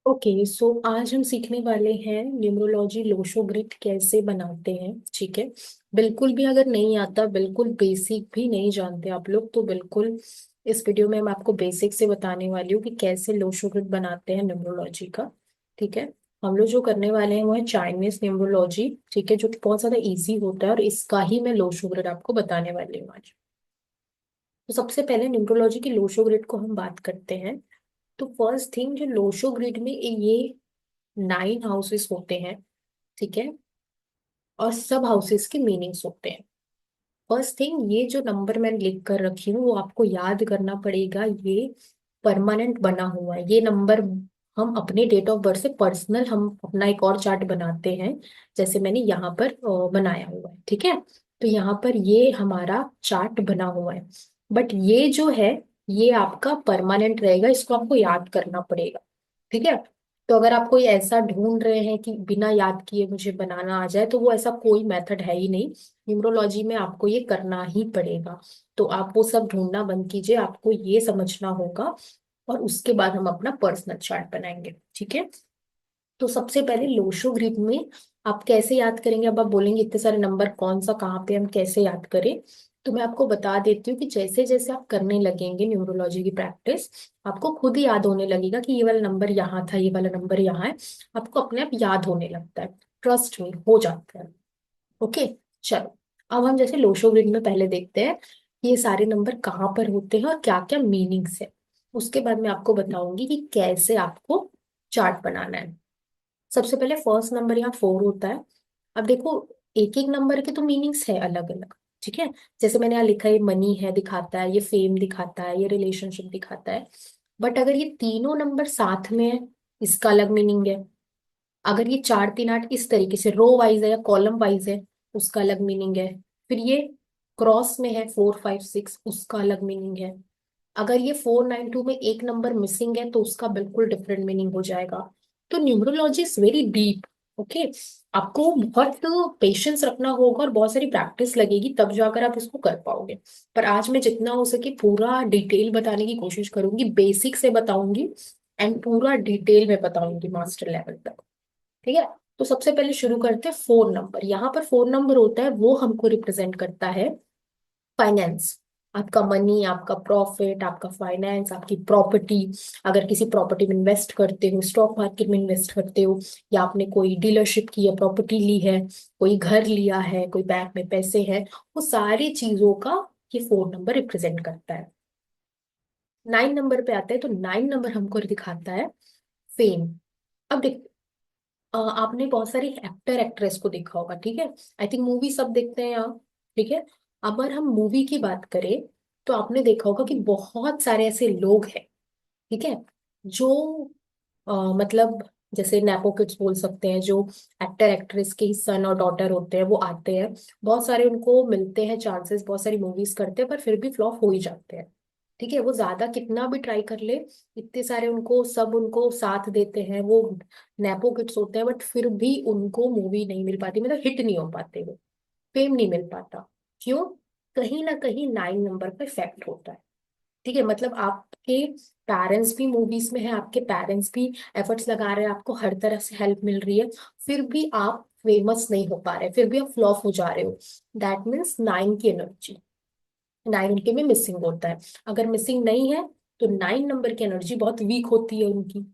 Okay so आज हम सीखने वाले हैं न्यूमरोलॉजी लोशो ग्रिड कैसे बनाते हैं। ठीक है। बिल्कुल भी अगर नहीं आता, बिल्कुल बेसिक भी नहीं जानते आप लोग, तो बिल्कुल इस वीडियो में मैं आपको बेसिक से बताने वाली हूँ कि कैसे लोशो ग्रिड बनाते हैं न्यूमरोलॉजी का। ठीक है। हम लोग जो करने वाले हैं वो है चाइनीज न्यूमरोलॉजी। ठीक है, जो कि बहुत ज्यादा इजी होता है और इसका ही मैं लोशो ग्रिड आपको बताने वाली हूँ आज। तो सबसे पहले न्यूमरोलॉजी की लोशो ग्रिड को हम बात करते हैं। तो फर्स्ट थिंग, जो लोशो ग्रिड में ये 9 हाउसेस होते हैं। ठीक है। और सब हाउसेस के मीनिंग्स होते हैं। फर्स्ट थिंग, ये जो नंबर मैं लिख कर रखी हूँ वो आपको याद करना पड़ेगा। ये परमानेंट बना हुआ है ये नंबर। हम अपने डेट ऑफ बर्थ से पर्सनल हम अपना एक और चार्ट बनाते हैं, जैसे मैंने यहाँ पर बनाया हुआ है। ठीक है। तो यहाँ पर ये हमारा चार्ट बना हुआ है। बट ये जो है, ये आपका परमानेंट रहेगा, इसको आपको याद करना पड़ेगा। ठीक है। तो अगर आप कोई ऐसा ढूंढ रहे हैं कि बिना याद किए मुझे बनाना आ जाए, तो वो ऐसा कोई मेथड है ही नहीं। न्यूमरोलॉजी में आपको ये करना ही पड़ेगा। तो आप वो सब ढूंढना बंद कीजिए, आपको ये समझना होगा। और उसके बाद हम अपना पर्सनल चार्ट बनाएंगे। ठीक है। तो सबसे पहले लोशो ग्रिड में आप कैसे याद करेंगे। अब आप बोलेंगे इतने सारे नंबर कौन सा कहाँ पे हम कैसे याद करें। तो मैं आपको बता देती हूँ कि जैसे जैसे आप करने लगेंगे न्यूमरोलॉजी की प्रैक्टिस, आपको खुद ही याद होने लगेगा कि ये वाला नंबर यहाँ था, ये वाला नंबर यहाँ है। आपको अपने आप याद होने लगता है। ट्रस्ट में हो जाता है। ओके। चलो, अब हम जैसे लोशो ग्रिड में पहले देखते हैं कि ये सारे नंबर कहाँ पर होते हैं और क्या क्या मीनिंग्स है। उसके बाद मैं आपको बताऊंगी कि कैसे आपको चार्ट बनाना है। सबसे पहले फर्स्ट नंबर यहाँ 4 होता है। अब देखो, एक एक नंबर के तो मीनिंग्स है अलग अलग। ठीक है। जैसे मैंने यहाँ लिखा है, मनी है दिखाता है, ये फेम दिखाता है, ये रिलेशनशिप दिखाता है। बट अगर ये तीनों नंबर साथ में है, इसका अलग मीनिंग है। अगर ये 4 3 8 इस तरीके से रो वाइज है या कॉलम वाइज है, उसका अलग मीनिंग है। फिर ये क्रॉस में है 4 5 6, उसका अलग मीनिंग है। अगर ये 4 9 2 में एक नंबर मिसिंग है तो उसका बिल्कुल डिफरेंट मीनिंग हो जाएगा। तो numerology is very deep. Okay. आपको बहुत पेशेंस रखना होगा और बहुत सारी प्रैक्टिस लगेगी, तब जाकर आप इसको कर पाओगे। पर आज मैं जितना हो सके पूरा डिटेल बताने की कोशिश करूंगी, बेसिक से बताऊंगी एंड पूरा डिटेल में बताऊंगी मास्टर लेवल तक। ठीक है। तो सबसे पहले शुरू करते हैं 4 नंबर। यहाँ पर 4 नंबर होता है, वो हमको रिप्रेजेंट करता है फाइनेंस। आपका मनी, आपका प्रॉफिट, आपका फाइनेंस, आपकी प्रॉपर्टी। अगर किसी प्रॉपर्टी में इन्वेस्ट करते हो, स्टॉक मार्केट में इन्वेस्ट करते हो, या आपने कोई डीलरशिप की है, प्रॉपर्टी ली है, कोई घर लिया है, कोई बैंक में पैसे हैं, वो सारी चीजों का ये 4 नंबर रिप्रेजेंट करता है। 9 नंबर पे आते हैं, तो 9 नंबर हमको दिखाता है फेम। अब देख, आपने बहुत सारी एक्टर एक्ट्रेस को देखा होगा। ठीक है। आई थिंक मूवी सब देखते हैं यहाँ। ठीक है। अगर हम मूवी की बात करें, तो आपने देखा होगा कि बहुत सारे ऐसे लोग हैं। ठीक है। जो मतलब जैसे नेपो किड्स बोल सकते हैं, जो एक्टर एक्ट्रेस के सन और डॉटर होते हैं, वो आते हैं। बहुत सारे उनको मिलते हैं चांसेस, बहुत सारी मूवीज करते हैं, पर फिर भी फ्लॉप हो ही जाते हैं। ठीक है। वो ज्यादा कितना भी ट्राई कर ले, इतने सारे उनको सब उनको साथ देते हैं, वो नेपो किड्स होते हैं, बट फिर भी उनको मूवी नहीं मिल पाती, मतलब हिट नहीं हो पाते वो, फेम नहीं मिल पाता। क्यों? कहीं ना कहीं 9 नंबर का इफेक्ट होता है। ठीक है। मतलब आपके पेरेंट्स भी मूवीज में है, आपके पेरेंट्स भी एफर्ट्स लगा रहे हैं, आपको हर तरह से हेल्प मिल रही है, फिर भी आप फेमस नहीं हो पा रहे, फिर भी आप फ्लॉप हो जा रहे हो। दैट मीन्स 9 की एनर्जी, 9 उनके में मिसिंग होता है। अगर मिसिंग नहीं है, तो 9 नंबर की एनर्जी बहुत वीक होती है उनकी।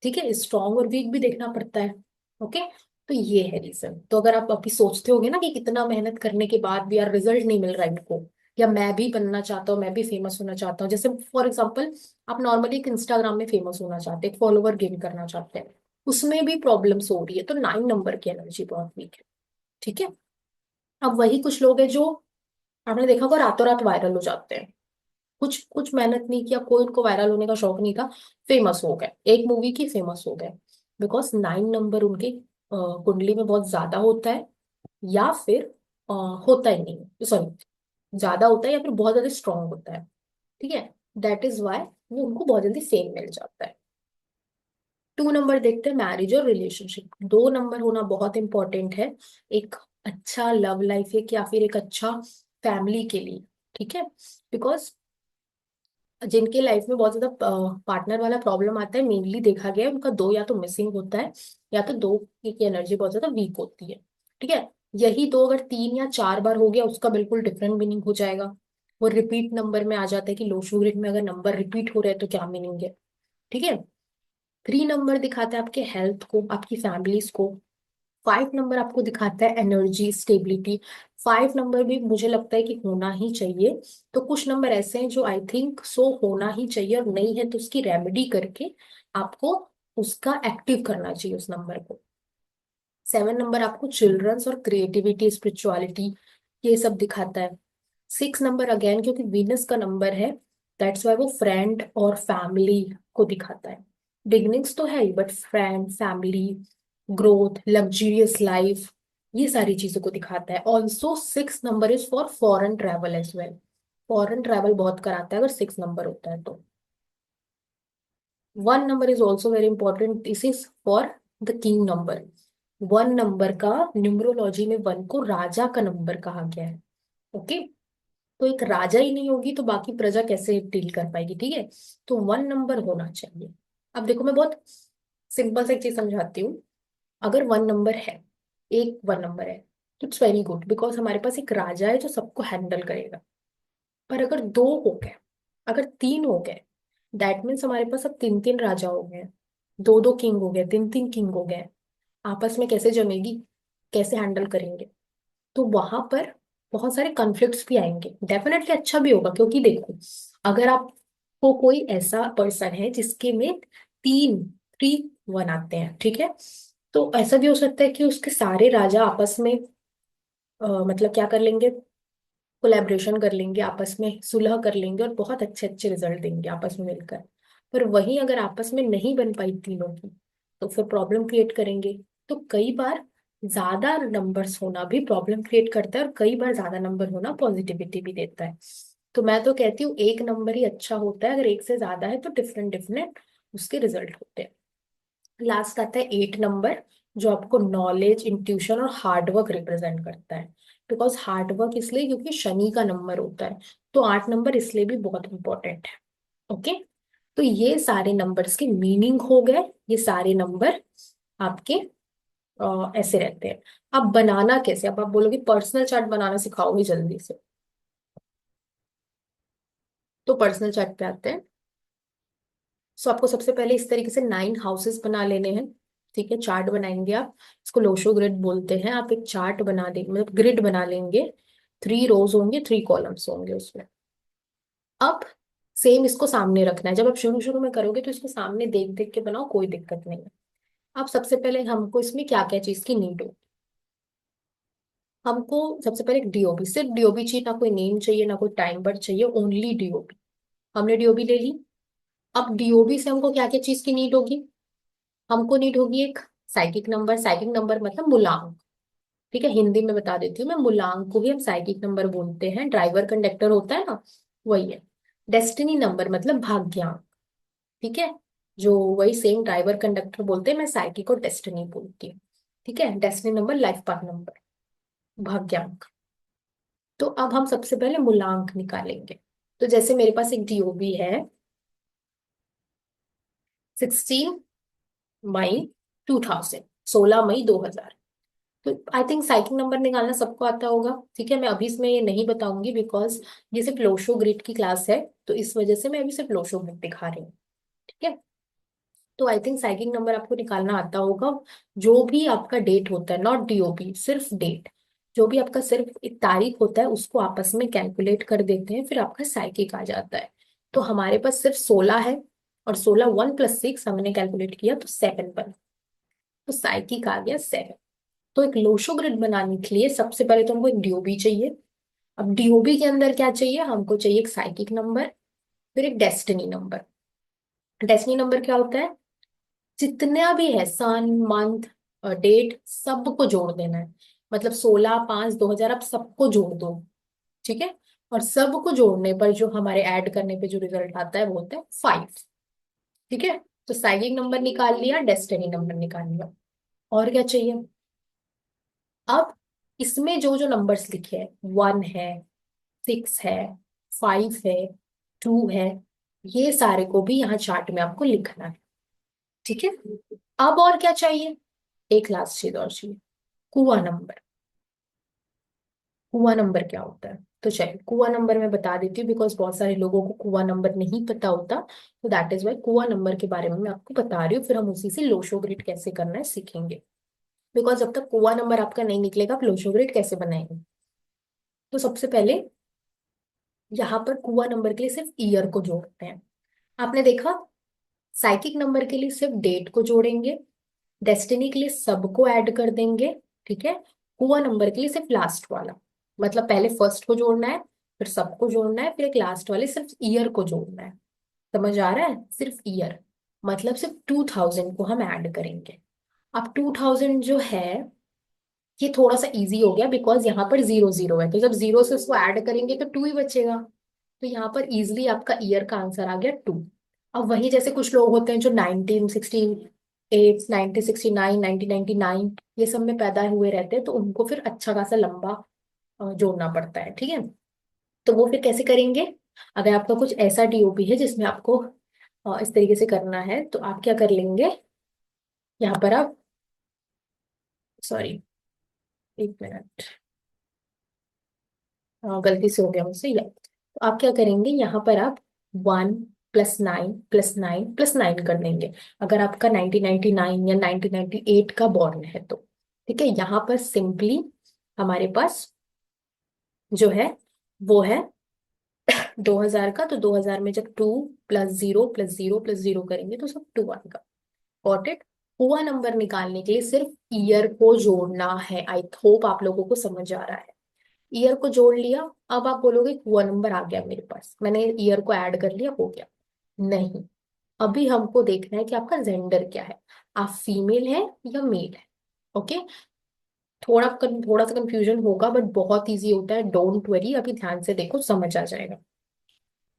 ठीक है। स्ट्रॉन्ग और वीक भी देखना पड़ता है। ओके। तो ये है रीजन। तो अगर आप अभी सोचते होगे ना कि कितना मेहनत करने के बाद भी यार रिजल्ट नहीं मिल रहा है इनको, या मैं भी बनना चाहता हूँ, मैं भी फेमस होना चाहता हूँ, जैसे फॉर एग्जाम्पल आप नॉर्मली एक इंस्टाग्राम में फेमस होना चाहते हैं, एक फॉलोवर गेन करना चाहते हैं, उसमें भी प्रॉब्लम्स हो रही है, तो 9 नंबर की एनर्जी बहुत वीक है। ठीक है। अब वही कुछ लोग हैं जो आपने देखा होगा रातों रात वायरल हो जाते हैं। कुछ कुछ मेहनत नहीं किया, कोई उनको वायरल होने का शौक नहीं था, फेमस हो गए, एक मूवी की फेमस हो गए। बिकॉज 9 नंबर उनके कुंडली में बहुत ज्यादा होता है, या फिर होता ही नहीं, सॉरी, ज्यादा होता है या फिर बहुत ज्यादा स्ट्रांग होता है। ठीक है। दैट इज वाई वो उनको बहुत जल्दी फेम मिल जाता है। 2 नंबर देखते हैं, मैरिज और रिलेशनशिप। 2 नंबर होना बहुत इंपॉर्टेंट है एक अच्छा लव लाइफ है, या फिर एक अच्छा फैमिली के लिए। ठीक है। बिकॉज जिनके लाइफ में बहुत ज्यादा पार्टनर वाला प्रॉब्लम आता है, मेनली देखा गया है उनका दो या तो मिसिंग होता है, या तो दो की एनर्जी बहुत ज्यादा वीक होती है। ठीक है। यही दो अगर 3 या 4 बार हो गया, उसका बिल्कुल डिफरेंट मीनिंग हो जाएगा। वो रिपीट नंबर में आ जाता है कि लो शुगर में अगर नंबर रिपीट हो रहे हैं तो क्या मीनिंग है। ठीक है। 3 नंबर दिखाता है आपके हेल्थ को, आपकी फैमिलीज को। 5 नंबर आपको दिखाता है एनर्जी स्टेबिलिटी। 5 नंबर भी मुझे लगता है कि होना ही चाहिए। तो कुछ नंबर ऐसे हैं जो आई थिंक सो होना ही चाहिए, और नहीं है तो उसकी रेमेडी करके आपको उसका एक्टिव करना चाहिए उस नंबर को। 7 नंबर आपको चिल्ड्रंस और क्रिएटिविटी स्पिरिचुअलिटी ये सब दिखाता है। 6 नंबर अगेन क्योंकि वीनस का नंबर है, दैट्स वाई वो फ्रेंड और फैमिली को दिखाता है। बिगनिंग्स तो है ही, but friend, family, growth, luxurious life, ये सारी चीजों को दिखाता है। Also 6 number is for foreign travel as well. Foreign travel बहुत कराता है अगर 6 नंबर होता है तो। 1 number is also very important, this is for the king number. 1 number का न्यूमरोलॉजी में 1 को राजा का नंबर कहा गया है। ओके। तो एक राजा ही नहीं होगी तो बाकी प्रजा कैसे डील कर पाएगी। ठीक है। तो 1 नंबर होना चाहिए। अब देखो मैं बहुत सिंपल सा एक चीज समझाती हूँ। अगर 1 नंबर है, एक 1 नंबर है, तो इट्स वेरी गुड बिकॉज हमारे पास एक राजा है जो सबको हैंडल करेगा। पर अगर 2 हो गए, अगर 3 हो गए, दैट मीन्स हमारे पास अब 3 3 राजा हो गए, 2 2 किंग हो गए, 3 3 किंग हो गए। आपस में कैसे जमेगी, कैसे हैंडल करेंगे। तो वहां पर बहुत सारे कॉन्फ्लिक्ट्स भी आएंगे। डेफिनेटली अच्छा भी होगा क्योंकि देखो, अगर आपको कोई ऐसा पर्सन है जिसके में 3 3 1 आते हैं, ठीक है, तो ऐसा भी हो सकता है कि उसके सारे राजा आपस में मतलब क्या कर लेंगे, कोलैबोरेशन कर लेंगे, आपस में सुलह कर लेंगे और बहुत अच्छे अच्छे रिजल्ट देंगे आपस में मिलकर। पर वहीं अगर आपस में नहीं बन पाई तीनों की, तो फिर प्रॉब्लम क्रिएट करेंगे। तो कई बार ज्यादा नंबर्स होना भी प्रॉब्लम क्रिएट करता है, और कई बार ज्यादा नंबर होना पॉजिटिविटी भी देता है। तो मैं तो कहती हूँ एक नंबर ही अच्छा होता है, अगर एक से ज्यादा है तो डिफरेंट डिफरेंट उसके रिजल्ट होते हैं। लास्ट आता है 8 नंबर, जो आपको नॉलेज, इंट्यूशन और हार्डवर्क रिप्रेजेंट करता है। बिकॉज हार्डवर्क इसलिए क्योंकि शनि का नंबर होता है। तो 8 नंबर इसलिए भी बहुत इंपॉर्टेंट है। ओके। तो ये सारे नंबर्स के मीनिंग हो गए। ये सारे नंबर आपके ऐसे रहते हैं। अब बनाना कैसे, अब आप बोलोगे पर्सनल चार्ट बनाना सिखाओगे जल्दी से, तो पर्सनल चार्ट पे आते हैं। सो आपको सबसे पहले इस तरीके से 9 हाउसेस बना लेने हैं। ठीक है। चार्ट बनाएंगे आप, इसको लोशो ग्रिड बोलते हैं। आप एक चार्ट बना देंगे, मतलब ग्रिड बना लेंगे। 3 रोज होंगे, 3 कॉलम्स होंगे उसमें। अब सेम इसको सामने रखना है। जब आप शुरू शुरू में करोगे तो इसको सामने देख देख के बनाओ, कोई दिक्कत नहीं है। अब सबसे पहले हमको इसमें क्या क्या चीज की नीड हो, हमको सबसे पहले एक डीओबी, सिर्फ डीओबी चाहिए, ना कोई नेम चाहिए ना कोई टाइम पर चाहिए, ओनली डीओबी। हमने डीओबी ले ली। अब डीओबी से हमको क्या क्या चीज की नीड होगी, हमको नीड होगी एक साइकिक नंबर। साइकिक नंबर मतलब मूलांक। ठीक है, हिंदी में बता देती हूँ मैं, मूलांक को भी हम साइकिक नंबर बोलते हैं। ड्राइवर कंडक्टर होता है ना, वही है। डेस्टिनी नंबर मतलब भाग्यांक। ठीक है। जो वही सेम ड्राइवर कंडक्टर बोलते हैं, मैं साइकिक और डेस्टिनी बोलती हूँ। ठीक है। Destiny number life path number, भाग्यांक। तो अब हम सबसे पहले मूलांक निकालेंगे। तो जैसे मेरे पास एक डीओबी है, 16 मई 2000, 16 मई 2000। तो आई थिंक साइकिल नंबर निकालना सबको आता होगा। ठीक है। मैं अभी इसमें ये नहीं बताऊंगी बिकॉज ये सिर्फ लोशो ग्रिड की क्लास है, तो इस वजह से मैं अभी सिर्फ लोशो ग्रिड दिखा रही हूँ। ठीक है। तो आई थिंक साइकिल नंबर आपको निकालना आता होगा। जो भी आपका डेट होता है, नॉट डीओपी, सिर्फ डेट, जो भी आपका सिर्फ एक तारीख होता है उसको आपस में कैलकुलेट कर देते हैं, फिर आपका साइकिक आ जाता है। तो हमारे पास सिर्फ 16 है, और 16 1 + 6 हमने कैलकुलेट किया तो 7 बना। तो साइकिक आ गया 7। तो एक लोशो ग्रिड बनाने के लिए सबसे पहले तो हमको एक डीओबी चाहिए। अब डीओबी के अंदर क्या चाहिए, हमको चाहिए एक साइकिक नंबर, फिर एक डेस्टिनी नंबर। डेस्टिनी नंबर क्या होता है, जितना भी है सन, मंथ, डेट, सबको जोड़ देना है। मतलब 16 5 2000 आप सबको जोड़ दो। ठीक है। और सबको जोड़ने पर जो हमारे ऐड करने पे जो रिजल्ट आता है वो होता है 5। ठीक है। तो साइकिक नंबर निकाल लिया, डेस्टिनी नंबर निकाल लिया। और क्या चाहिए, अब इसमें जो जो नंबर्स लिखे हैं, 1 है, 6 है, 5 है, 2 है, ये सारे को भी यहाँ चार्ट में आपको लिखना है। ठीक है। अब और क्या चाहिए, एक लास्ट चीज और चाहिए, कुआ नंबर। कुआ नंबर क्या होता है, तो चलिए कुआ नंबर मैं बता देती हूँ, बिकॉज बहुत सारे लोगों को कुआ नंबर नहीं पता होता। तो दैट इज वाई कुआ नंबर के बारे में मैं आपको बता रही हूँ, फिर हम उसी से लोशो ग्रिड कैसे करना है सीखेंगे। बिकॉज जब तक कुआ नंबर आपका नहीं निकलेगा आप लोशो ग्रिड कैसे बनाएंगे। तो सबसे पहले यहाँ पर कुआ नंबर के लिए सिर्फ ईयर को जोड़ते हैं। आपने देखा, साइकिक नंबर के लिए सिर्फ डेट को जोड़ेंगे, डेस्टिनी के लिए सबको ऐड कर देंगे। ठीक है। कुआ नंबर के लिए सिर्फ लास्ट वाला, मतलब पहले फर्स्ट को जोड़ना है, फिर सबको जोड़ना है, फिर एक लास्ट वाले सिर्फ ईयर को जोड़ना है। समझ आ रहा है, सिर्फ ईयर, मतलब सिर्फ 2000 को हम ऐड करेंगे। अब 2000 जो है ये थोड़ा सा इजी हो गया, बिकॉज यहाँ पर जीरो जीरो है, तो जब जीरो से उसको ऐड करेंगे तो टू ही बचेगा। तो यहाँ पर इजिली आपका ईयर का आंसर आ गया टू। अब वही जैसे कुछ लोग होते हैं जो 1968, 1969, 1999 ये सब में पैदा हुए रहते हैं, तो उनको फिर अच्छा खासा लंबा जोड़ना पड़ता है। ठीक है। तो वो फिर कैसे करेंगे, अगर आपका कुछ ऐसा डीओपी है जिसमें आपको इस तरीके से करना है, तो आप क्या कर लेंगे, यहाँ पर आप, सॉरी, एक मिनट, गलती से हो गया मुझसे या, तो आप क्या करेंगे, यहाँ पर आप 1 + 9 + 9 + 9 कर देंगे, अगर आपका 1999 या 1998 का बॉर्न है तो। ठीक है। यहाँ पर सिंपली हमारे पास जो है वो है 2000 का, तो 2000 में जब 2 + 0 + 0 + 0 करेंगे तो सब टू आएगा। Got it. हुआ नंबर निकालने के लिए सिर्फ ईयर को जोड़ना है। आई होप आप लोगों को समझ आ रहा है। ईयर को जोड़ लिया, अब आप बोलोगे हुआ नंबर आ गया मेरे पास, मैंने ईयर को ऐड कर लिया, हो गया। नहीं, अभी हमको देखना है कि आपका जेंडर क्या है, आप फीमेल है या मेल है। ओके। थोड़ा सा कंफ्यूजन होगा बट बहुत इजी होता है, डोंट वरी, अभी ध्यान से देखो समझ आ जाएगा।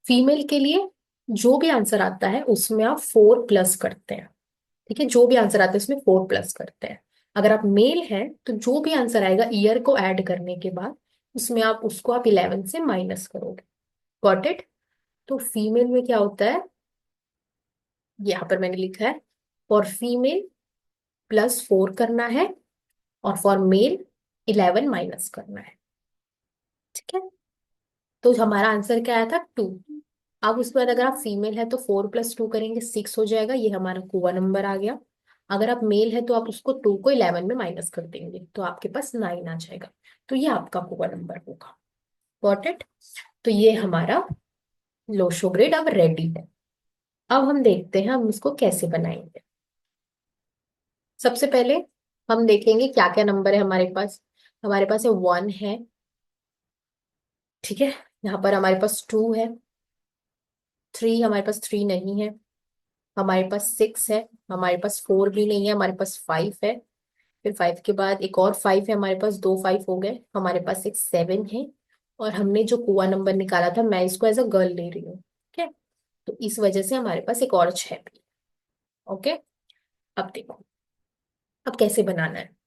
फीमेल के लिए जो भी आंसर आता है उसमें आप 4+ करते हैं। ठीक है, जो भी आंसर आता है उसमें 4+ करते हैं। अगर आप मेल हैं तो जो भी आंसर आएगा ईयर को ऐड करने के बाद उसमें आप उसको आप 11 से माइनस करोगे। Got it. तो फीमेल में क्या होता है, यहाँ पर मैंने लिखा है, फॉर फीमेल +4 करना है, और फॉर मेल 11 माइनस करना है। ठीक है। तो हमारा आंसर क्या आया था, टू। अब उसके बाद अगर आप फीमेल है तो 4 + 2 करेंगे, 6 हो जाएगा, ये हमारा कुआ नंबर आ गया। अगर आप मेल है तो आप उसको 2 को 11 में माइनस कर देंगे तो आपके पास 9 आ जाएगा। तो ये आपका कुआ नंबर होगा। Got it. तो ये हमारा लोशो ग्रिड अब रेडी है। अब हम देखते हैं हम इसको कैसे बनाएंगे। सबसे पहले हम देखेंगे क्या क्या नंबर है हमारे पास। हमारे पास है 1 है। ठीक है। यहाँ पर हमारे पास 2 है, 3 हमारे पास 3 नहीं है, हमारे पास 6 है, हमारे पास 4 भी नहीं है, हमारे पास 5 है, फिर 5 के बाद एक और 5 है, हमारे पास दो 5 हो गए, हमारे पास एक 7 है, और हमने जो कुआ नंबर निकाला था मैं इसको एज अ गर्ल ले रही हूँ। ठीक है। तो इस वजह से हमारे पास एक और 6 भी। ओके। अब देखो, अब कैसे बनाना है।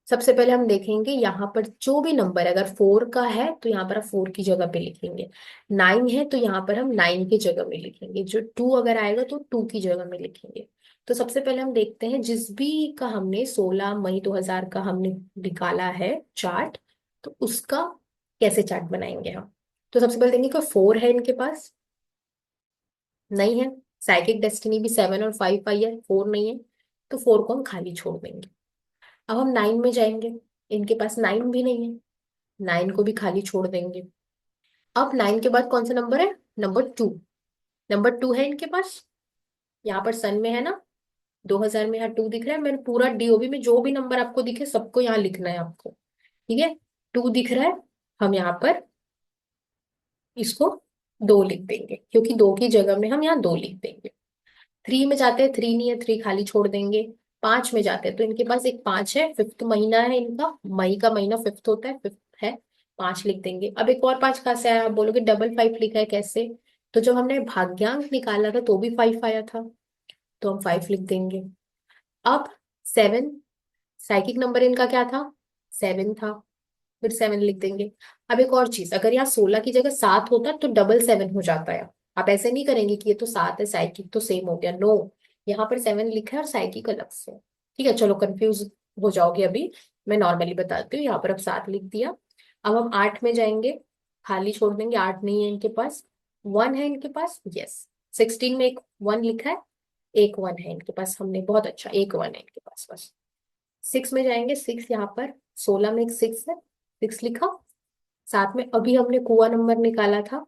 सबसे पहले हम देखेंगे यहाँ पर जो भी नंबर है, अगर 4 का है तो यहाँ पर आप 4 की जगह पे लिखेंगे, 9 है तो यहाँ पर हम 9 की जगह में लिखेंगे, जो 2 अगर आएगा तो 2 की जगह में लिखेंगे। तो सबसे पहले हम देखते हैं जिस भी का हमने 16 मई 2000 का हमने निकाला है चार्ट, तो उसका कैसे चार्ट बनाएंगे हम। तो सबसे पहले देखेंगे कि 4 है इनके पास, नहीं है। साइकिक डेस्टिनी भी 7 और 5 आई है, 4 नहीं है, तो 4 को हम खाली छोड़ देंगे। अब हम 9 में जाएंगे, इनके पास 9 भी नहीं है, 9 को भी खाली छोड़ देंगे। अब 9 के बाद कौन सा नंबर है, नंबर 2। नंबर 2 है इनके पास, यहाँ पर सन में है ना, 2000 में यहाँ 2 दिख रहा है, मैंने पूरा डीओबी में जो भी नंबर आपको दिखे सबको यहाँ लिखना है आपको। ठीक है। 2 दिख रहा है, हम यहाँ पर इसको 2 लिख देंगे, क्योंकि 2 की जगह में हम यहाँ 2 लिख देंगे। 3 में जाते हैं, 3 नहीं है, 3 खाली छोड़ देंगे। 5 में जाते हैं तो इनके पास एक 5 है, फिफ्थ महीना है इनका, मई का महीना फिफ्थ होता है, फिफ्थ है, 5 लिख देंगे। अब एक और 5 कहाँ से आया, आप बोलोगे डबल 5 लिखा है कैसे, तो जब हमने भाग्यांक निकाला था तो भी 5 आया था, तो हम 5 लिख देंगे। अब 7, साइकिक नंबर इनका क्या था, 7 था, फिर 7 लिख देंगे। अब एक और चीज, अगर यहाँ 16 की जगह 7 होता तो डबल 7 हो जाता है, आप ऐसे नहीं करेंगे कि ये तो 7 है, साइकिक तो सेम हो गया, नो। यहाँ पर 7 लिखा है और साइकिक अलग से। ठीक है, चलो कंफ्यूज हो जाओगे अभी, मैं नॉर्मली बताती हूँ। यहाँ पर अब 7 लिख दिया। अब हम 8 में जाएंगे, खाली छोड़ देंगे, 8 नहीं है इनके पास। 1 है इनके पास, यस। 16 में एक 1 लिखा है, एक 1 है इनके पास, हमने बहुत अच्छा, एक 1 है इनके पास बस। 6 में जाएंगे, 6 यहाँ पर, 16 में एक 6 है, 6 लिखा। साथ में अभी हमने कुआ नंबर निकाला था,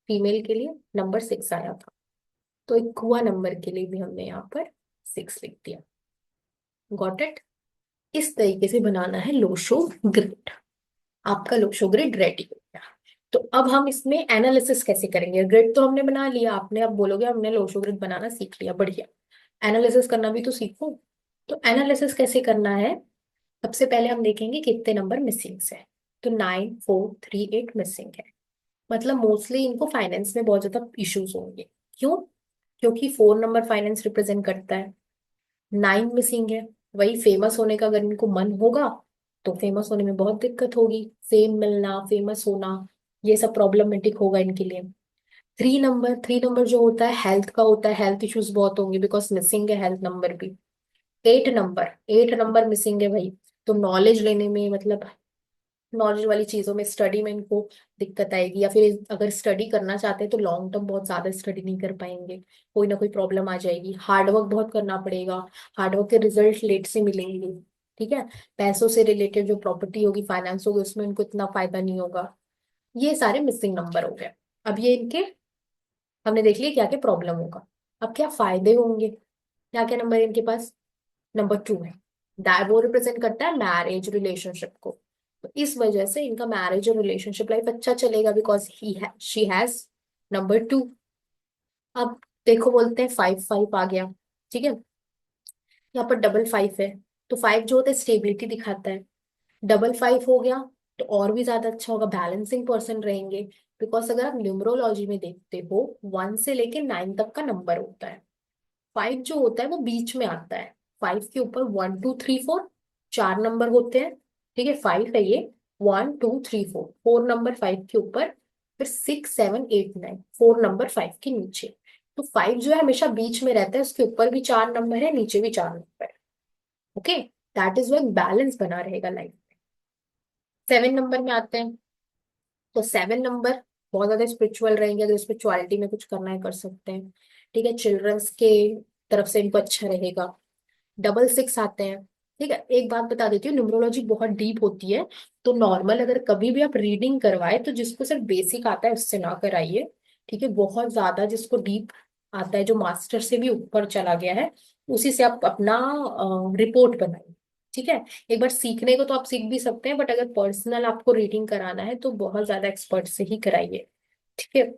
फीमेल के लिए नंबर 6 आया था, तो एक कुआ नंबर के लिए भी हमने यहाँ पर 6 लिख दिया। Got it. इस तरीके से बनाना है लोशो ग्रिड। आपका लोशो ग्रिड रेडी हो गया। तो अब हम इसमें एनालिसिस कैसे करेंगे? ग्रिड तो हमने बना लिया, आपने अब बोलोगे हमने लोशो ग्रिड बनाना सीख लिया, बढ़िया। एनालिसिस करना भी तो सीखो। तो एनालिसिस कैसे करना है? सबसे पहले हम देखेंगे कितने नंबर मिसिंग है। तो 9438 मिसिंग है, मतलब मोस्टली इनको फाइनेंस में बहुत ज्यादा इश्यूज होंगे। क्यों? क्योंकि 4 नंबर फाइनेंस रिप्रेजेंट करता है, 9 मिसिंग है। वही फेमस होने का अगर इनको मन होगा तो फेमस होने में बहुत दिक्कत होगी, फेम मिलना, फेमस होना, ये सब प्रॉब्लमेटिक होगा इनके लिए। 3 नंबर जो होता है हेल्थ का होता है, हेल्थ इश्यूज बहुत होंगे बिकॉज मिसिंग है हेल्थ नंबर भी। 8 नंबर मिसिंग है भाई, तो नॉलेज लेने में, मतलब नॉलेज वाली चीजों में, स्टडी में इनको दिक्कत आएगी, या फिर अगर स्टडी करना चाहते हैं तो लॉन्ग टर्म बहुत ज्यादा स्टडी नहीं कर पाएंगे, कोई ना कोई प्रॉब्लम आ जाएगी, हार्डवर्क बहुत करना पड़ेगा, हार्डवर्क के रिजल्ट लेट से मिलेंगे। ठीक है, पैसों से रिलेटेड जो प्रॉपर्टी होगी, फाइनेंस होगी, उसमें इनको इतना फायदा नहीं होगा। ये सारे मिसिंग नंबर हो गए। अब ये इनके, हमने देख लिया क्या क्या प्रॉब्लम होगा। अब क्या फायदे होंगे? क्या क्या नंबर इनके पास? नंबर 2 है, वो रिप्रेजेंट करता है मैरिज रिलेशनशिप को। तो इस वजह से इनका मैरिज और रिलेशनशिप लाइफ अच्छा चलेगा, because he she has number 2। अब देखो, बोलते हैं 5 5 आ गया। ठीक है, यहाँ पर डबल 5 है, तो 5 जो होता है स्टेबिलिटी दिखाता है, डबल 5 हो गया तो और भी ज्यादा अच्छा होगा, बैलेंसिंग पर्सन रहेंगे। बिकॉज अगर आप न्यूमरोलॉजी में देखते हो, 1 से लेके 9 तक का नंबर होता है, 5 जो होता है वो बीच में आता है। 5 के ऊपर 1 2 3 4 4 नंबर होते हैं। ठीक है, 5 है ये, 1 2 3 4, 4 नंबर 5 के ऊपर, फिर 6 7 8 9, 4 नंबर 5 के नीचे। तो 5 जो है हमेशा बीच में रहता है, उसके ऊपर भी 4 नंबर है, नीचे भी 4 नंबर है। Okay, that is why balance बना रहेगा लाइफ में। 7 नंबर में आते हैं, तो 7 नंबर बहुत ज्यादा स्पिरिचुअल रहेंगे, अगर स्पिरिचुअलिटी में कुछ करना है कर सकते हैं। ठीक है, चिल्ड्रंस के तरफ से इनको अच्छा रहेगा। डबल 6 आते हैं। ठीक है, एक बात बता देती हूँ, न्यूमरोलॉजी बहुत डीप होती है, तो नॉर्मल अगर कभी भी आप रीडिंग करवाए तो जिसको सिर्फ बेसिक आता है उससे ना कराइए। ठीक है, बहुत ज्यादा जिसको डीप आता है, जो मास्टर से भी ऊपर चला गया है, उसी से आप अपना रिपोर्ट बनाइए। ठीक है, एक बार सीखने को तो आप सीख भी सकते हैं, बट अगर पर्सनल आपको रीडिंग कराना है तो बहुत ज्यादा एक्सपर्ट से ही कराइए। ठीक है,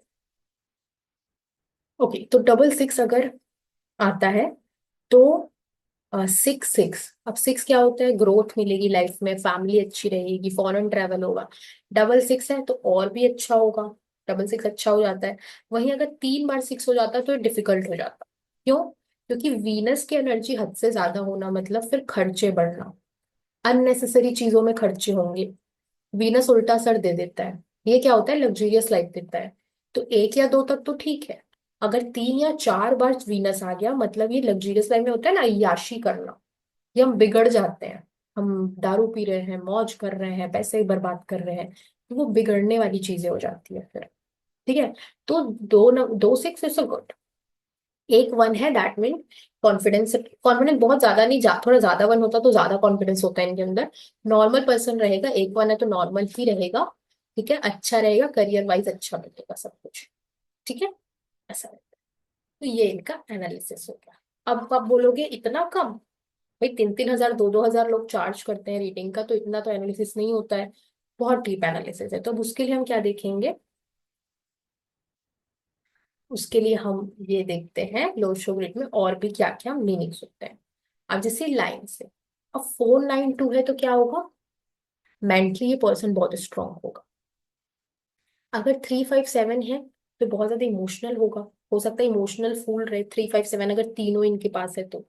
ओके। तो डबल 6 अगर आता है तो 6 6, अब 6 क्या होता है? ग्रोथ मिलेगी लाइफ में, फैमिली अच्छी रहेगी, फॉरेन ट्रैवल होगा। डबल 6 है तो और भी अच्छा होगा, डबल 6 अच्छा हो जाता है। वहीं अगर 3 बार 6 हो जाता है तो डिफिकल्ट हो जाता। क्यों? क्योंकि वीनस की एनर्जी हद से ज्यादा होना मतलब फिर खर्चे बढ़ना, अननेसेसरी चीजों में खर्चे होंगे। वीनस उल्टा सर दे देता है, ये क्या होता है? लग्जूरियस लाइफ देता है। तो 1 या 2 तक तो ठीक है, अगर 3 या 4 बार वीनस आ गया मतलब ये लग्जूरियस लाइफ में होता है ना, अय्याशी करना, ये हम बिगड़ जाते हैं। हम दारू पी रहे हैं, मौज कर रहे हैं, पैसे बर्बाद कर रहे हैं, तो वो बिगड़ने वाली चीजें हो जाती है फिर। ठीक है, तो 2 6 इज गुड। एक 1 है, दैट मीन कॉन्फिडेंस, कॉन्फिडेंस बहुत ज्यादा नहीं, थोड़ा ज्यादा 1 होता तो ज्यादा कॉन्फिडेंस होता है इनके अंदर। नॉर्मल पर्सन रहेगा, एक 1 है तो नॉर्मल ही रहेगा। ठीक है, अच्छा रहेगा, करियर वाइज अच्छा मिलेगा सब कुछ। ठीक है, ऐसा रहेगा। तो ये इनका एनालिसिस हो गया। अब आप बोलोगे इतना कम? भाई 3 3 हजार 2 2 हजार लोग चार्ज करते हैं रीडिंग का, तो इतना तो एनालिसिस नहीं होता है, बहुत डीप एनालिसिस है। तो अब उसके लिए हम क्या देखेंगे? उसके लिए हम ये देखते हैं लोशो ग्रिड में और भी क्या क्या मीनिंग्स होते हैं। अब जैसे लाइन से, अब 4 9 2 है तो क्या होगा? मेंटली ये पर्सन बहुत स्ट्रांग होगा। अगर 3 5 7 है तो बहुत ज्यादा इमोशनल होगा, हो सकता है इमोशनल फूल रहे 3 5 7, अगर तीनों इनके पास है तो।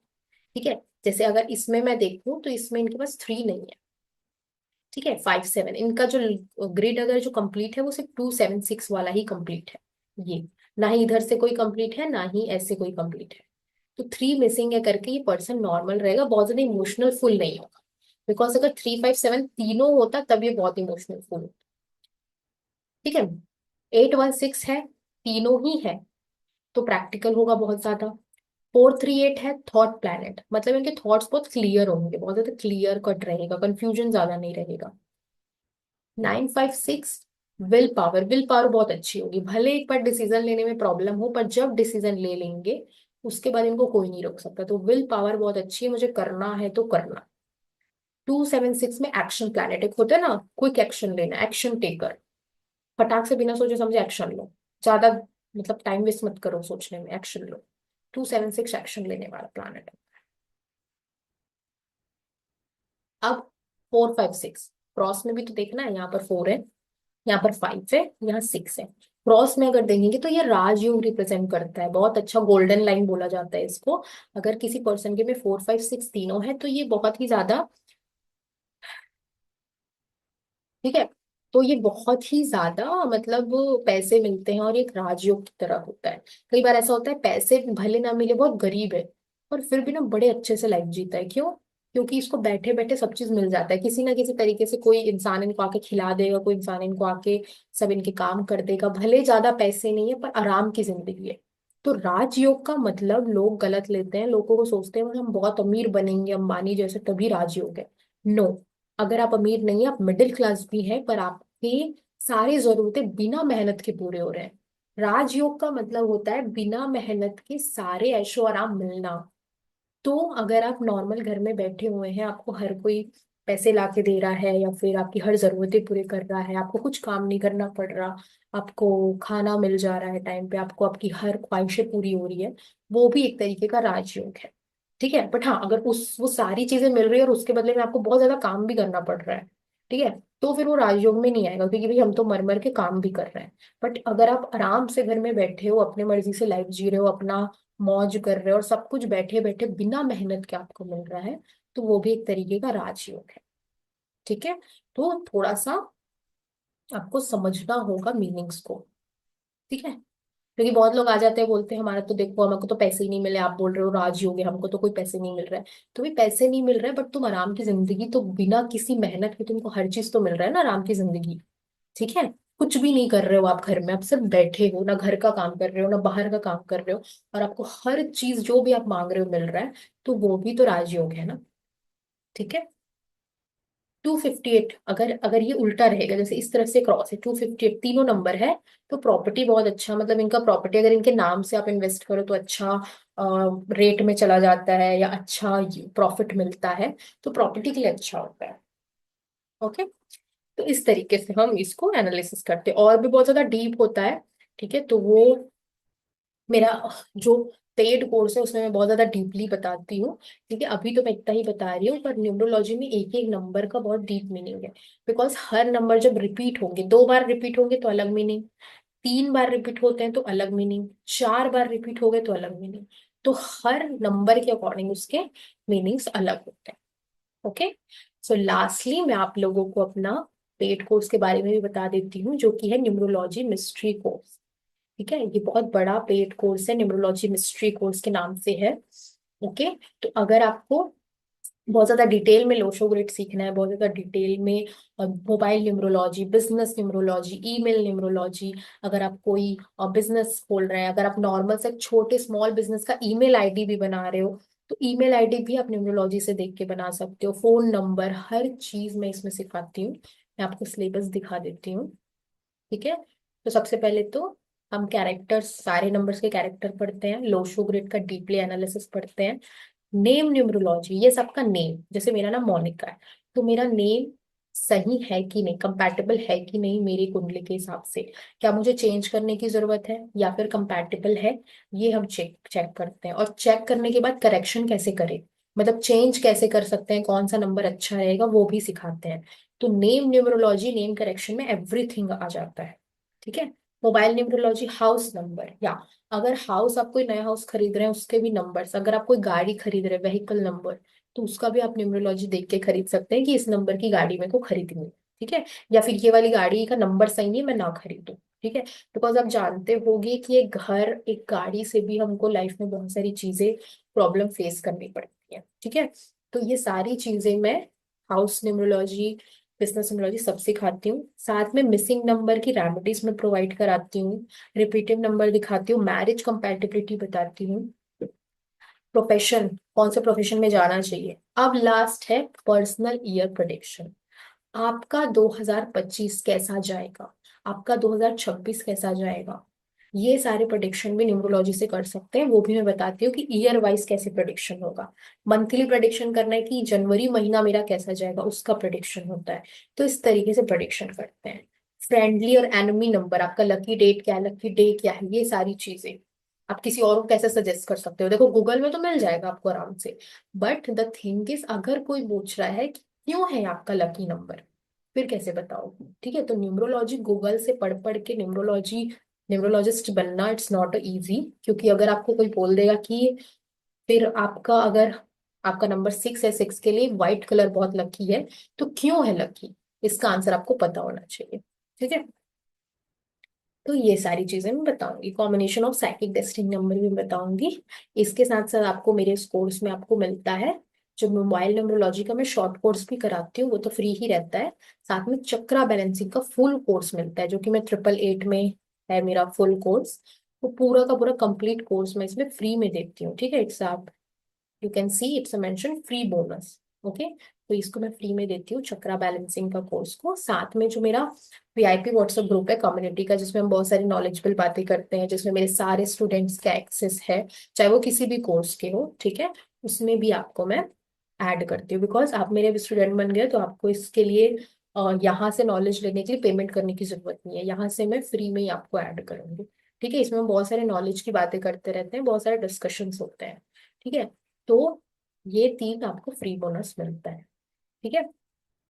ठीक है, जैसे अगर इसमें मैं देखूं तो इसमें इनके पास 3 नहीं है। ठीक है, 5 7 इनका जो ग्रिड अगर जो कंप्लीट है वो सिर्फ 2 7 6 वाला ही कंप्लीट है। ये ना ही इधर से कोई कंप्लीट है ना ही ऐसे कोई कंप्लीट है। तो 3 मिसिंग है करके ये पर्सन नॉर्मल रहेगा, बहुत ज्यादा इमोशनल फुल नहीं होगा। बिकॉज अगर 3 5 7 तीनों होता तब ये बहुत इमोशनल फुल होता। ठीक है। 8 1 6 है, तीनों ही है, तो प्रैक्टिकल होगा बहुत ज्यादा। 4 3 8 है थॉट प्लैनेट, मतलब इनके थॉट्स बहुत क्लियर होंगे, बहुत ज्यादा क्लियर कट रहेगा, कंफ्यूजन ज्यादा नहीं रहेगा। 9 5 6 विल पावर, विल पावर बहुत अच्छी होगी, भले एक बार डिसीजन लेने में प्रॉब्लम हो पर जब डिसीजन ले लेंगे उसके बाद इनको कोई नहीं रोक सकता, तो विल पावर बहुत अच्छी है, मुझे करना है तो करना। 2 7 6 में एक्शन प्लैनेट, एक होता है ना क्विक एक्शन लेना, एक्शन टेकर, फटाक से बिना सोचे समझे एक्शन लो, ज्यादा मतलब टाइम वेस्ट मत करो सोचने में, एक्शन लो। 2 7 6 एक्शन लेने वाला प्लैनेट है। अब 4 5 6 क्रॉस में भी तो देखना है, यहाँ पर 4 है, यहाँ पर 5 है, यहाँ 6 है। क्रॉस में अगर देखेंगे तो ये राजयोग रिप्रेजेंट करता है, बहुत अच्छा गोल्डन लाइन बोला जाता है इसको। अगर किसी पर्सन के में 4 5 6 तीनों है तो ये बहुत ही ज्यादा, ठीक है, तो ये बहुत ही ज्यादा मतलब पैसे मिलते हैं और एक राजयोग की तरह होता है। कई बार ऐसा होता है पैसे भले ना मिले, बहुत गरीब है पर फिर भी ना बड़े अच्छे से लाइफ जीता है, क्यों? क्योंकि इसको बैठे बैठे सब चीज मिल जाता है, किसी ना किसी तरीके से कोई इंसान इनको आके खिला देगा, कोई इंसान इनको आके सब इनके काम कर देगा, भले ज्यादा पैसे नहीं है पर आराम की जिंदगी है। तो राजयोग का मतलब लोग गलत लेते हैं, लोगों को सोचते हैं हम बहुत अमीर बनेंगे अंबानी जैसे तभी राजयोग है। नो, अगर आप अमीर नहीं है, आप मिडिल क्लास भी हैं पर आपकी सारी जरूरतें बिना मेहनत के पूरे हो रहे हैं। राजयोग का मतलब होता है बिना मेहनत के सारे ऐशो आराम मिलना। तो अगर आप नॉर्मल घर में बैठे हुए हैं, आपको हर कोई पैसे ला के दे रहा है या फिर आपकी हर जरूरतें पूरी कर रहा है, आपको कुछ काम नहीं करना पड़ रहा, आपको खाना मिल जा रहा है टाइम पे, आपको आपकी हर ख्वाहिशें पूरी हो रही है, वो भी एक तरीके का राजयोग है। ठीक है, बट हाँ अगर उस वो सारी चीजें मिल रही है और उसके बदले में आपको बहुत ज्यादा काम भी करना पड़ रहा है, ठीक है, तो फिर वो राजयोग में नहीं आएगा, क्योंकि भाई हम तो मर मर के काम भी कर रहे हैं। बट अगर आप आराम से घर में बैठे हो, अपने मर्जी से लाइफ जी रहे हो, अपना मौज कर रहे हो और सब कुछ बैठे बैठे बिना मेहनत के आपको मिल रहा है, तो वो भी एक तरीके का राजयोग है। ठीक है, तो थोड़ा सा आपको समझना होगा मीनिंग्स को। ठीक है, क्योंकि बहुत लोग आ जाते हैं बोलते हैं हमारा तो देखो हमको तो पैसे ही नहीं मिले, आप बोल रहे हो राजयोग है, हमको तो कोई पैसे नहीं मिल रहा है। तो भी पैसे नहीं मिल रहे हैं बट तुम आराम की जिंदगी तो बिना किसी मेहनत के तुमको हर चीज तो मिल रहा है ना, आराम की जिंदगी। ठीक है, कुछ भी नहीं कर रहे हो आप घर में, आप सिर्फ बैठे हो, ना घर का काम कर रहे हो ना बाहर का काम कर रहे हो, और आपको हर चीज जो भी आप मांग रहे हो मिल रहा है, तो वो भी तो राजयोग है ना। ठीक है। 258, अगर अगर ये उल्टा रहेगा, जैसे इस तरफ से क्रॉस है, 258 तीनों नंबर है, तो प्रॉपर्टी बहुत अच्छा, मतलब इनका प्रॉपर्टी अगर इनके नाम से आप इन्वेस्ट करो तो अच्छा रेट में चला जाता है या अच्छा प्रॉफिट मिलता है, तो प्रॉपर्टी के लिए अच्छा होता है। ओके, तो इस तरीके से हम इसको एनालिसिस करते हैं, और भी बहुत ज्यादा डीप होता है। ठीक है, तो वो मेरा जो पेड कोर्स है उसमें मैं बहुत ज्यादा डीपली बताती हूँ। ठीक है, अभी तो मैं इतना ही बता रही हूँ, पर न्यूमरोलॉजी में एक एक नंबर का बहुत डीप मीनिंग है। बिकॉज हर नंबर जब रिपीट होंगे, 2 बार रिपीट होंगे तो अलग मीनिंग, 3 बार रिपीट होते हैं तो अलग मीनिंग, 4 बार रिपीट हो गए तो अलग मीनिंग। तो हर नंबर के अकॉर्डिंग उसके मीनिंग्स अलग होते हैं। ओके, सो लास्टली मैं आप लोगों को अपना पेड कोर्स के बारे में भी बता देती हूँ, जो कि है न्यूमरोलॉजी मिस्ट्री कोर्स। ठीक है, ये बहुत बड़ा पेड कोर्स है, न्यूमरोलॉजी मिस्ट्री कोर्स के नाम से है। ओके, तो अगर आपको बहुत ज्यादा डिटेल में लोशो ग्रिड सीखना है, बहुत ज्यादा डिटेल में mobile numerology, business numerology, email numerology, अगर आप कोई बिजनेस खोल रहे हैं, अगर आप नॉर्मल से छोटे स्मॉल बिजनेस का ईमेल आईडी भी बना रहे हो, तो ईमेल आईडी भी आप न्यूमरोलॉजी से देख के बना सकते हो, फोन नंबर, हर चीज मैं इसमें सिखाती हूँ। मैं आपको सिलेबस दिखा देती हूँ। ठीक है, तो सबसे पहले तो हम कैरेक्टर्स, सारे नंबर्स के कैरेक्टर पढ़ते हैं, लोशो ग्रिड का डीपली एनालिसिस पढ़ते हैं। नेम न्यूमरोलॉजी, ये सबका नेम, जैसे मेरा नाम मोनिका है, तो मेरा नेम सही है कि नहीं, कंपैटिबल है कि नहीं मेरी कुंडली के हिसाब से, क्या मुझे चेंज करने की जरूरत है या फिर कंपैटिबल है, ये हम चेक चेक करते हैं। और चेक करने के बाद करेक्शन कैसे करें, मतलब चेंज कैसे कर सकते हैं, कौन सा नंबर अच्छा रहेगा वो भी सिखाते हैं। तो नेम न्यूमरोलॉजी, नेम करेक्शन में एवरीथिंग आ जाता है। ठीक है, मोबाइल न्यूमरोलॉजी, हाउस नंबर, या अगर हाउस आप कोई नया हाउस खरीद रहे हैं उसके भी नंबर्स, अगर आप कोई गाड़ी खरीद रहे हैं व्हीकल नंबर, तो उसका भी आप न्यूमरोलॉजी देख के खरीद सकते हैं कि इस नंबर की गाड़ी मेरे को खरीदनी है। ठीक है, या फिर ये वाली गाड़ी का नंबर सही नहीं है मैं ना खरीदूं। ठीक है, बिकॉज आप जानते होगे कि एक घर एक गाड़ी से भी हमको लाइफ में बहुत सारी चीजें प्रॉब्लम फेस करनी पड़ती है। ठीक है, तो ये सारी चीजें मैं हाउस न्यूमरोलॉजी, बिजनेस न्यूमरोलॉजी सब सिखाती हूँ। साथ में मिसिंग नंबर की रेमेडीज में प्रोवाइड कराती हूँ, रिपीटिव नंबर दिखाती हूँ, मैरिज कंपैटिबिलिटी बताती हूँ, प्रोफेशन कौन से प्रोफेशन में जाना चाहिए। अब लास्ट है पर्सनल ईयर प्रेडिक्शन। आपका 2025 कैसा जाएगा, आपका 2026 कैसा जाएगा, ये सारे प्रेडिक्शन भी न्यूमरोलॉजी से कर सकते हैं। वो भी मैं बताती हूँ कि ईयर वाइज कैसे प्रेडिक्शन होगा। मंथली प्रेडिक्शन करना है कि जनवरी महीना मेरा कैसा जाएगा, उसका प्रेडिक्शन होता है। तो इस तरीके से प्रेडिक्शन करते हैं। फ्रेंडली और एनिमी नंबर, आपका लकी डेट क्या है, लकी डे क्या है, ये सारी चीजें आप किसी और को कैसे सजेस्ट कर सकते हो। देखो गूगल में तो मिल जाएगा आपको आराम से, बट द थिंग इज अगर कोई पूछ रहा है कि क्यों है आपका लकी नंबर, फिर कैसे बताओ। ठीक है, तो न्यूमरोलॉजी गूगल से पढ़ पढ़ के न्यूमरोलॉजी न्यूमरोलॉजिस्ट बनना इट्स नॉट इजी, क्योंकि अगर आपको कोई बोल देगा कि फिर आपका अगर आपका नंबर 6 है, 6 के लिए व्हाइट कलर बहुत लकी है, तो क्यों है लकी, इसका आंसर आपको पता होना चाहिए। ठीक है, तो ये सारी चीजें मैं बताऊंगी, combination of psychic destiny number भी बताऊंगी। इसके साथ साथ आपको मेरे इस कोर्स में आपको मिलता है जो मोबाइल न्यूमरोलॉजी का मैं शॉर्ट कोर्स भी कराती हूँ, वो तो फ्री ही रहता है। साथ में चक्रा बैलेंसिंग का फुल कोर्स मिलता है जो कि मैं 888 में है मेरा फुल कोर्स। वो पूरा का पूरा कंप्लीट कोर्स मैं इसमें फ्री में देती हूँ। ठीक है, इट्स आप you can see it's a mention free bonus. Okay, तो इसको मैं फ्री में देती हूँ चक्रा बैलेंसिंग का कोर्स को। साथ में जो मेरा वीआईपी व्हाट्सएप ग्रुप है कम्युनिटी का, जिसमें हम बहुत सारी नॉलेजेबल बातें करते हैं, जिसमें मेरे सारे स्टूडेंट्स का एक्सेस है, चाहे वो किसी भी कोर्स के हो। ठीक है, उसमें भी आपको मैं ऐड करती हूँ, बिकॉज आप मेरे स्टूडेंट बन गए तो आपको इसके लिए यहाँ से नॉलेज लेने के लिए पेमेंट करने की जरूरत नहीं है, यहाँ से मैं फ्री में ही आपको ऐड करूंगी। ठीक है, इसमें हम बहुत सारे नॉलेज की बातें करते रहते हैं, बहुत सारे डिस्कशंस होते हैं। ठीक है, तो ये 3 आपको फ्री बोनस मिलता है। ठीक है,